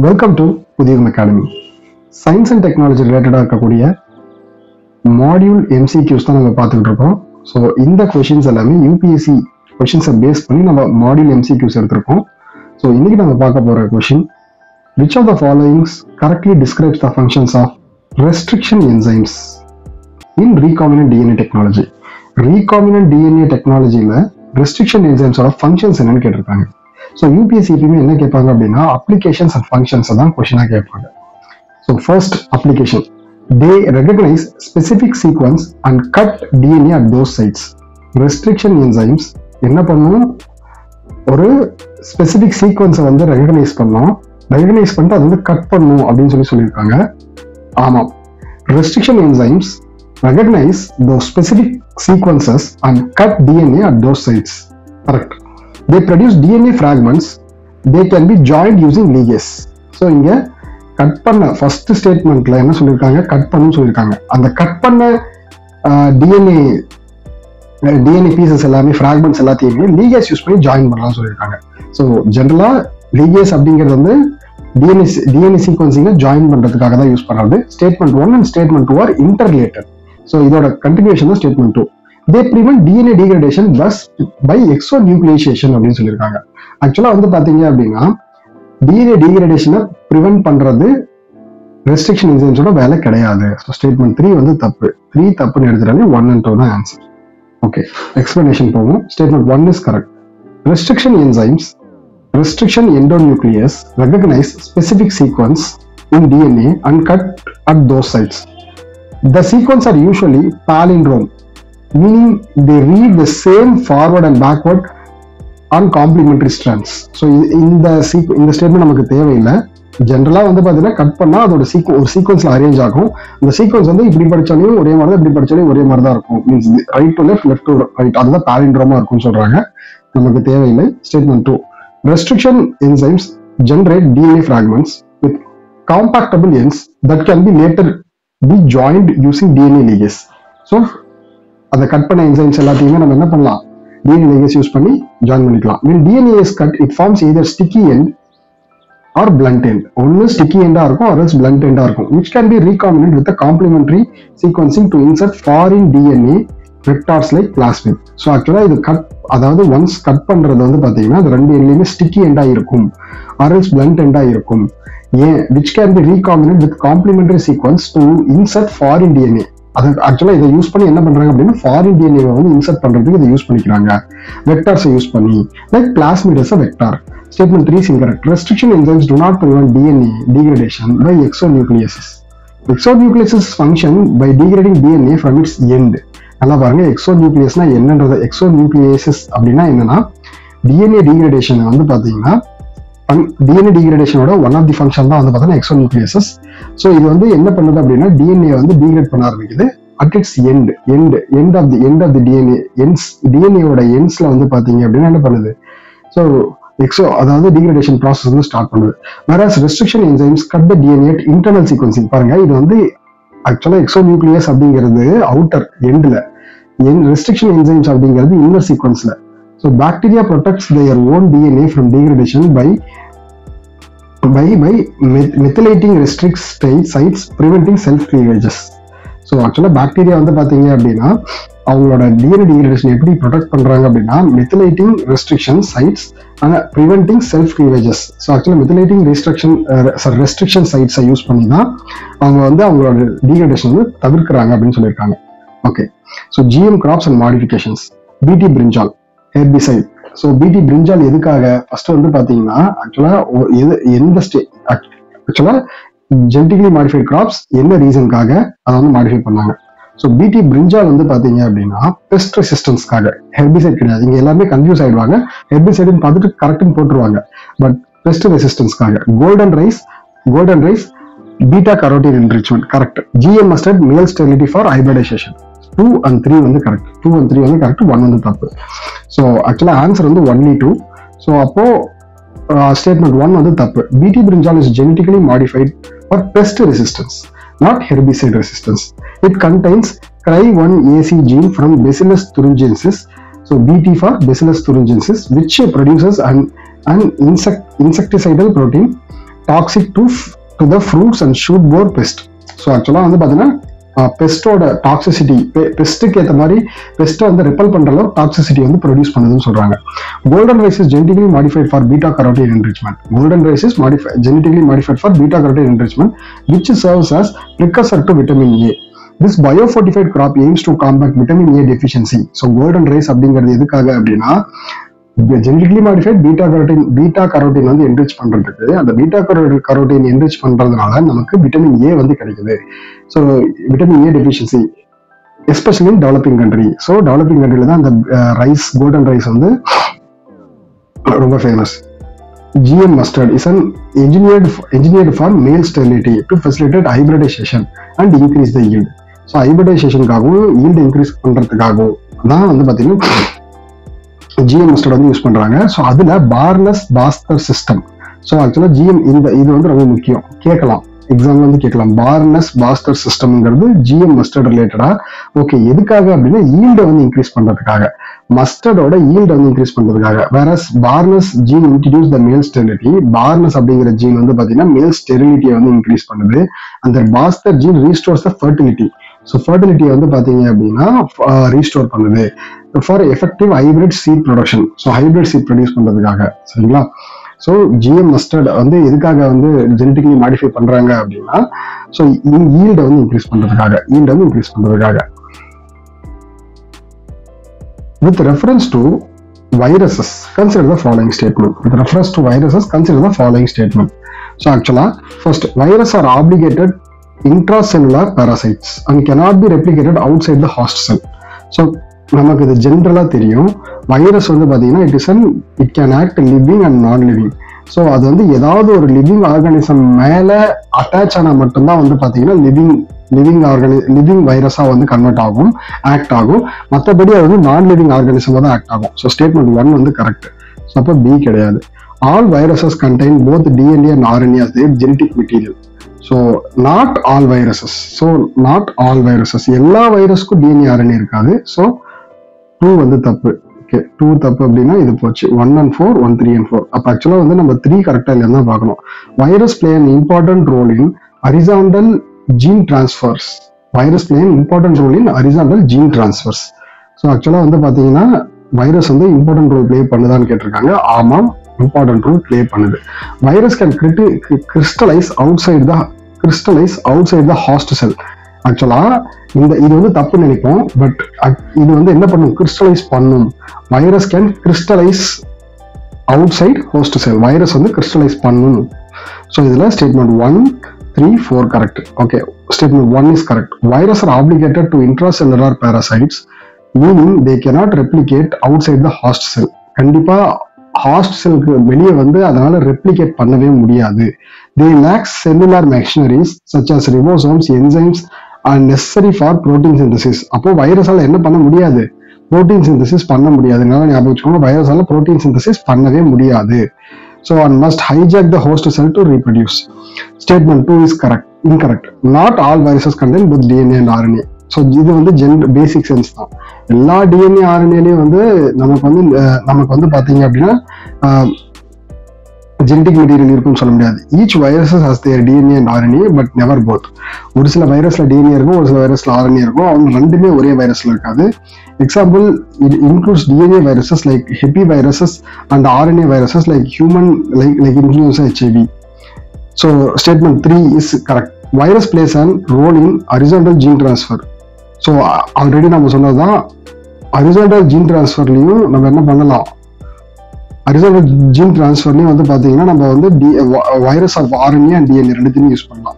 Welcome to Puthiyagam academy. Science and technology ரிலேட்டடாக இருக்கக்கூடிய module MCQs தான் நம்ம பார்த்துக்கிட்டு இருக்கோம். ஸோ இந்த கொஷின்ஸ் எல்லாமே யூபிஎஸ்சி கொஷின்ஸை பேஸ் பண்ணி நம்ம மாடியூல் எம்சிக்யூஸ் எடுத்திருக்கோம். ஸோ இன்னைக்கு நம்ம பார்க்க போகிற question, which of the following correctly describes the functions of restriction enzymes in recombinant DNA technology. Recombinant DNA டெக்னாலஜியில் ரெஸ்ட்ரிக்ஷன் என்சைம்ஸோட ஃபங்க்ஷன்ஸ் என்னன்னு கேட்டிருக்காங்க. ஸோ யூபிஎஸ்சி எப்பயுமே என்ன கேட்பாங்க அப்படின்னா அப்ளிகேஷன்ஸ் அண்ட் ஃபங்க்ஷன்ஸை தான் கொஸ்டினாக கேட்பாங்க. So first application, they recognize specific sequence and cut DNA at those sites. Restriction enzymes என்ன பண்ணும், ஒரு ஸ்பெசிஃபிக் சீக்வன்ஸை வந்து ரெகக்னைஸ் பண்ணிட்டு அது வந்து கட் பண்ணும் அப்படின்னு சொல்லியிருக்காங்க. ஆமாம், restriction enzymes recognize those specific sequences and cut DNA at those sites. Correct. They produce DNA fragments. They can be joined using ligase. So இங்க கட் பண்ண ஃபர்ஸ்ட் ஸ்டேட்மெண்ட்ல என்ன சொல்லியிருக்காங்க, கட் பண்ணு சொல்லியிருக்காங்க. அந்த கட் பண்ண டிஎன்ஏ பீசஸ் எல்லாமே ஃப்ராக்மெண்ட்ஸ் எல்லாத்தையுமே லீகேஸ் யூஸ் பண்ணி ஜாயின் பண்ணலாம் சொல்லியிருக்காங்க. ஸோ ஜென்ரலா லீகேஸ் அப்படிங்கிறது வந்து டிஎன்ஏ சீக்வன்சிங்கை ஜாயின் பண்றதுக்காக தான் யூஸ் பண்றது. Statement 1 and statement 2 are interrelated. So இதோட கண்டினியூஷன் தான் statement 2. They prevent DNA degradation bus by exonucleation அப்படின்னு சொல்லியிருக்காங்க. ஆக்சுவலா வந்து பாத்தீங்க அப்படின்னா டிஎன்ஏ டீக்ரடேஷனை ப்ரிவென்ட் பண்றது ரெஸ்ட்ரிக்ஷன் என்சைம்ஸோட வேலை கிடையாது. ஸோ ஸ்டேட்மெண்ட் 3 வந்து தப்பு. 3 தப்புன்னு எடுத்துட்டாலே 1 and 2 தான் ஆன்சர். ஓகே, எக்ஸ்பிளனேஷன் போகும். Statement 1 is correct. Restriction enzymes restriction endonuclease recognize specific sequence in DNA and cut at those sites. The sequence are usually palindrome, meaning they read the same forward and backward on complementary strands. So இந்த statement நமக்கு தேவையில்லை. ஜென்ரலா வந்து பாத்தீங்கன்னா cut பண்ணா அதோட ஒரு சீக்வன்ஸ்ல arrange ஆகும். அந்த சீக்வன்ஸ் வந்து இப்படி படிச்சாலையும் ஒரே மாதிரி தான், இப்படி படிச்சாலையும் ஒரே மாதிரி தான் இருக்கும். Means right to left, left to right, அதுதான் பாலிண்ட்ரோமா இருக்கும்னு சொல்றாங்க. நமக்கு தேவையில்லை. Statement 2, restriction enzymes generate DNA fragments with compactable ends that can be later be joined using DNA ligase. So அந்த கட் பண்ண என்சைம்ஸ் எல்லாத்தையுமே நம்ம என்ன பண்ணலாம், DNA ligase யூஸ் பண்ணி ஜாயின் பண்ணிக்கலாம். When DNA is cut, it forms either sticky end or blunt end. ஒன்னு sticky end-ஆ இருக்கும் or else blunt end-ஆ இருக்கும், which can be recombinant with a complementary sequencing to insert foreign DNA vectors like plasmid. So ஆக்சுவலா இது cut, அதாவது once cut பண்றது வந்து பாத்தீங்கன்னா அது ரெண்டு எண்ட்லயுமே ஸ்டிக்கி எண்டா இருக்கும் ஆர்எல்ஸ் பிளண்ட் எண்டா இருக்கும். ஏன், which can be recombinant with complementary sequence to insert foreign DNA. அது ஆக்சுவலா இதை யூஸ் பண்ணி என்ன பண்றாங்க அப்படின்னா ஃபாரின் டிஎன்ஏ வந்து இன்சர்ட் பண்றதுக்கு இதை யூஸ் பண்ணிக்கிறாங்க, வெக்டார்ஸை யூஸ் பண்ணி, like plasmid is a vector. Statement 3 is incorrect. Restriction enzymes do not prevent DNA degradation by exonucleases. Exonucleases function by degrading DNA from its end. நல்லா பாருங்க, எக்ஸோநியூக்ளியஸ்னா என்னன்றது. எக்ஸோநியூக்ளியேசஸ் அப்படின்னா என்னன்னா டிஎன்ஏ டீக்ரடேஷன் வந்து பாத்தீங்கன்னா டிஎன்ஏ டீக்ரடேஷனோட ஒன் ஆஃப் தி ஃபங்க்ஷன் தான் வந்து பாத்தீங்கன்னா எக்ஸோநியூக்ளியேசஸ். ஸோ இது வந்து என்ன பண்ணுது அப்படின்னா டிஎன்ஏ வந்து டீக்ரேட் பண்ண ஆரம்பிக்குது at its end of the DNA ends. டிஎன்ஏவோட எண்ட்ஸ்ல வந்து பாத்தீங்க அப்படின்னா என்ன பண்ணுது, ஸோ அதாவது டீக்ரடேஷன் ப்ராசஸ் வந்து ஸ்டார்ட் பண்ணுது. Whereas restriction enzymes cut the DNA at internal sequencing. பாருங்க, இது வந்து ஆக்சுவலா எக்ஸோநியூக்ளியஸ் அப்படிங்கிறது அவுட்டர் எண்ட்ல, ரெஸ்ட்ரிக்ஷன் என்சைம்ஸ் அப்படிங்கிறது இன்னர் சீக்வன்ஸ்ல. So bacteria protects their own DNA from degradation by methylating restrict sites preventing self cleavages. So actually bacteria வந்து பாத்தீங்க அப்படின்னா அவங்களோட டிஎன்ஏ டீக்ரடேஷன் எப்படி ப்ரொடெக்ட் பண்றாங்க அப்படின்னா methylating restriction sites and preventing self cleavages. So actually methylating restriction சைட்ஸை use பண்ணி தான் அவங்க வந்து அவங்களோட டீக்ரடேஷன் வந்து தவிர்க்கிறாங்க அப்படின்னு சொல்லியிருக்காங்க. Okay, so GM crops and modifications. BT brinjal herbicide. So பிடி பிரிஞ்சால் எதுக்காக, ஃபர்ஸ்ட் வந்து பாத்தீங்கன்னா ஆக்சுவலா ஜெனடிகலி மாடிஃபைட் கிராப்ஸ் என்ன ரீசனுக்காக அதை வந்து மாடிஃபை பண்ணாங்க. ஸோ பிடி பிரிஞ்சால் வந்து பாத்தீங்க அப்படின்னா பெஸ்ட் ரெசிஸ்டன்ஸ்க்காக, ஹெர்பிசைட் கிடையாது. இங்க எல்லாமே கன்ஃபியூஸ் ஆயிடுவாங்க, ஹெர்பிசைடுன்னு பார்த்துட்டு கரெக்ட்னு போட்டுருவாங்க, பட் பெஸ்ட் ரெசிஸ்டன்ஸ்க்காக. Golden rice beta carotene enrichment correct. GM mustard male sterility for hybridisation. 2 and 3 வந்து கரெக்ட். 2 and 3 வந்து கரெக்ட், 1 வந்து தப்பு. ஸோ ஆக்சுவலா ஆன்சர் வந்து 1 2. ஸோ அப்போ ஸ்டேட்மெண்ட் 1 வந்து தப்பு. BT brinjal is genetically modified for pest resistance, not herbicide resistance. It contains CRY1AC gene from Bacillus thuringiensis. So BT for Bacillus thuringiensis, which produces an insecticidal protein toxic to the fruits and shoot borer pest. So actually வந்து பாத்தீங்கன்னா பெஸ்டோட toxicity, பெஸ்ட்டுக்கு ஏற்ற மாதிரி பெஸ்ட்டை வந்து ripple பண்ற அளவு toxicity வந்து produce பண்ணுதுன்னு சொல்றாங்க. Golden rice is genetically modified for beta carotene enrichment. Golden rice is genetically modified for beta carotene enrichment which serves as precursor to vitamin A. This biofortified crop aims to combat vitamin A deficiency. So golden rice அப்படிங்கிறது எதுக்காக அப்படின்னா ஜெனடிகலி modified beta carotene வந்து enrich பண்றதுக்கு, அந்த beta carotene enrich பண்றதுனால நமக்கு vitamin A வந்து கிடைக்குது. So vitamin A deficiency especially in developing country. So developing கண்ட்ரில தான் அந்த ரைஸ், கோல்டன் ரைஸ் வந்து ரொம்ப famous. GM mustard is an engineered for male sterility to facilitate hybridization and increase the yield. So ஹைபிரிடைசேஷனுக்காகவும் yield increase பண்றதுக்காகவும் தான் வந்து பார்த்தீங்கன்னா GM mustard வந்து யூஸ் பண்றாங்க. ஸோ அதுல barnase barstar system. So actually GM இது வந்து ரொம்ப முக்கியம், கேட்கலாம் எக்ஸாம்ல வந்து கேட்கலாம். பார்னஸ் பாஸ்டர் சிஸ்டம்ங்கிறது GM மஸ்டர்ட் ரிலேட்டடா. ஓகே, எதுக்காக அப்படின்னா ஈல்டை வந்து இன்க்ரீஸ் பண்றதுக்காக, மஸ்டர்டோட ஈல்டை வந்து இன்க்ரீஸ் பண்றதுக்காக. வேற பார்னஸ் ஜீன் இன்ட்ரடியூஸ் த மேல் ஸ்டெரிலிட்டி. பார்னஸ் அப்படிங்கிற ஜீன் வந்து பாத்தீங்கன்னா மேல் ஸ்டெரிலிட்டியை வந்து இன்க்ரீஸ் பண்ணுது. அந்த barstar gene restores the fertility. So ஃபர்டிலிட்டியை வந்து பாத்தீங்க அப்படின்னா ரீஸ்டோர் பண்ணுது for effective hybrid seed production. So hybrid seed produce பண்றதுக்காக. சரிங்களா? ஸோ GM மஸ்டர்ட் வந்து எதுக்காக வந்து ஜெனடிகலி மாடிஃபை பண்றாங்க அப்படின்னா ஸோ ஈல்டை வந்து இன்க்ரீஸ் பண்றதுக்காக. With reference to viruses, consider the following statement. So actually, first, viruses are obligated intracellular parasites and cannot be replicated outside the host cell. So நமக்கு இது ஜென்ரலா தெரியும். வைரஸ் வந்து பாத்தீங்கன்னா it can act living and நான் living. So அது வந்து ஏதாவது ஒரு லிவிங் ஆர்கானிசம் மேல அட்டாச் ஆனா மட்டும்தான் வந்து பாத்தீங்கன்னா லிவிங் வைரஸா வந்து கன்வெர்ட் ஆகும், ஆக்ட் ஆகும். மற்றபடி அது வந்து நான் லிவிங் ஆர்கானிசமா தான் ஆக்ட் ஆகும். ஸோ ஸ்டேட்மெண்ட் 1 வந்து கரெக்ட். ஸோ அப்போ B கிடையாது. All viruses contain both DNA and RNA as their genetic material. So not all viruses, எல்லா வைரஸ்க்கும் DNA RNA இருக்காது. ஸோ 2 வந்து தப்பு. ஓகே, 2 தப்பு அப்படின்னா இது போச்சு. 1 and 4, 1, 3 and 4. அப்போ ஆக்சுவலா வந்து நம்ம 3 கரெக்டா இல்லையா தான் பார்க்கணும். Virus play an important role in horizontal gene transfers. So actually வந்து பாத்தீங்கன்னா வைரஸ் வந்து இம்பார்ட்டன்ட் ரோல் பிளே பண்ணுதான்னு கேட்டிருக்காங்க. ஆமாம், இம்பார்ட்டன்ட் ரோல் பிளே பண்ணுது. Virus can crystallise outside the host cell. Actually இது வந்து தப்பு நினைப்போம், பட் இது வந்து என்ன பண்ணும், கிறிஸ்டலைஸ் பண்ணும். Virus can crystallise outside host cell. Virus வந்து கிறிஸ்டலைஸ் பண்ணும். ஸோ இதுல statement 1, 3, 4 correct. Okay, statement 1 is correct. Virus are obligated to intracellular parasites meaning they cannot replicate outside the host cell. கண்டிப்பா host செல்லுக்கு வெளியே வந்து அதனால replicate பண்ணவே முடியாது. They lack cellular machineries such as ribosomes, enzymes are necessary for protein synthesis. அப்போ வைரஸால என்ன பண்ண முடியாது, புரோட்டீன் சிந்தசிஸ் பண்ண முடியாது. ஞாபகம் வச்சுக்கோங்க, வைரஸால புரோட்டீன் சிந்தசிஸ் பண்ணவே முடியாது. So and must hijack the host cell to reproduce. Statement 2 is incorrect. Not all viruses contain both DNA and RNA. So இது வந்து பேசிக் சென்ஸ் தான். எல்லா DNA RNAலையும் வந்து நமக்கு வந்து பாத்தீங்க அப்படின்னா ஜெனடிக் மெட்டீரியல் இருக்குன்னு சொல்ல முடியாது. Each viruses has their DNA and RNA but never both. ஒரு சில வைரஸ்ல DNA இருக்கும், ஒரு சில வைரஸ்ல RNA இருக்கும். அவங்க ரெண்டுமே ஒரே வைரஸ்ல இருக்காது. Example, it includes DNA viruses like ஹெப்பி viruses and RNA viruses like human like influenza HIV. So statement 3 is correct. Virus plays an role in horizontal gene transfer. So already நம்ம சொன்னதுதான், ஹரிசாண்டல் ஜீன் டிரான்ஸ்ஃபர்லையும் நம்ம என்ன பண்ணலாம், horizontal gene டிரான்ஸ்ஃபர்லையும் வந்து பார்த்தீங்கன்னா நம்ம வந்து virus of RNA and DNA ரெண்டுத்தையும் யூஸ் பண்ணலாம்.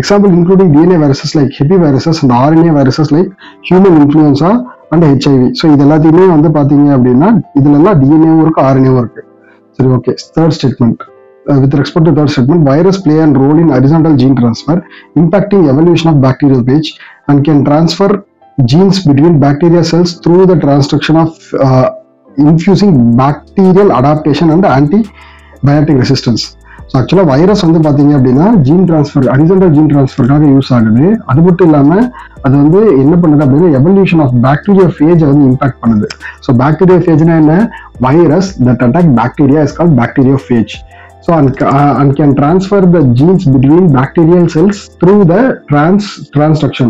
Example including DNA viruses like ஹெப்பி viruses and RNA viruses like human influenza and HIV. So இது எல்லாத்தையுமே வந்து பார்த்தீங்க அப்படின்னா இதுலலாம் DNAவும் இருக்கு, RNAவும் இருக்கு. சரி, okay. Third statement. With respect to third statement, virus play a role in horizontal gene transfer, impacting evolution of bacterial phage and can transfer genes between bacteria cells through the transduction of infusing bacterial adaptation and antibiotic resistance. So ஆக்சுவலாக virus வந்து பார்த்தீங்க அப்படின்னா gene transfer, horizontal gene டிரான்ஸ்ஃபருக்காக use ஆகுது. அது மட்டும் இல்லாமல் அது வந்து என்ன பண்ணுது அப்படின்னா எவல்யூஷன் ஆஃப் பாக்டீரியா ஃபேஜை வந்து இம்பாக்ட் பண்ணுது. ஸோ பாக்டீரியா ஃபேஜ்னா என்ன? Virus that attack bacteria is called bacteria Feige. So and can transfer the genes between bacterial cells through the transduction,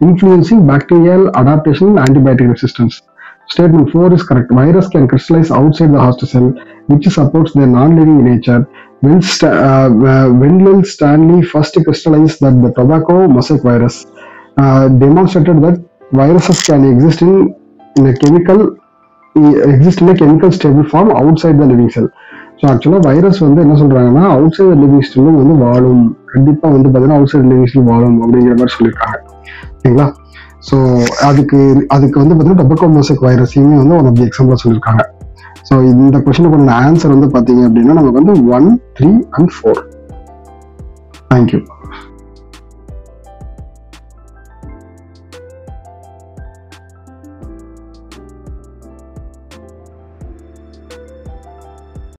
influencing bacterial adaptation and antibiotic resistance. Statement 4 is correct. Virus can crystallize outside the host cell, which supports their non-living nature. Wendell Stanley first crystallized that the tobacco mosaic virus demonstrated that viruses can exist in a chemical stable form outside the living cell. So ஆக்சுவலாக virus வந்து என்ன சொல்றாங்கன்னா out side living ஸ்டிலும் வந்து வாழும், கண்டிப்பாக வந்து பார்த்தீங்கன்னா out side living still வாழும் அப்படிங்கிற மாதிரி சொல்லியிருக்காங்க. ஓகேங்களா? ஸோ அதுக்கு வந்து பார்த்தீங்கன்னா டொபாக்கோ மோசைக் வைரஸையுமே வந்து ஒன் ஆஃப் தி எக்ஸாம்பிள் சொல்லியிருக்காங்க. ஸோ இந்த கொஸ்டினுக்கு ஆன்சர் வந்து பார்த்தீங்க அப்படின்னா நமக்கு வந்து 1, 3 and 4. தேங்க்யூ.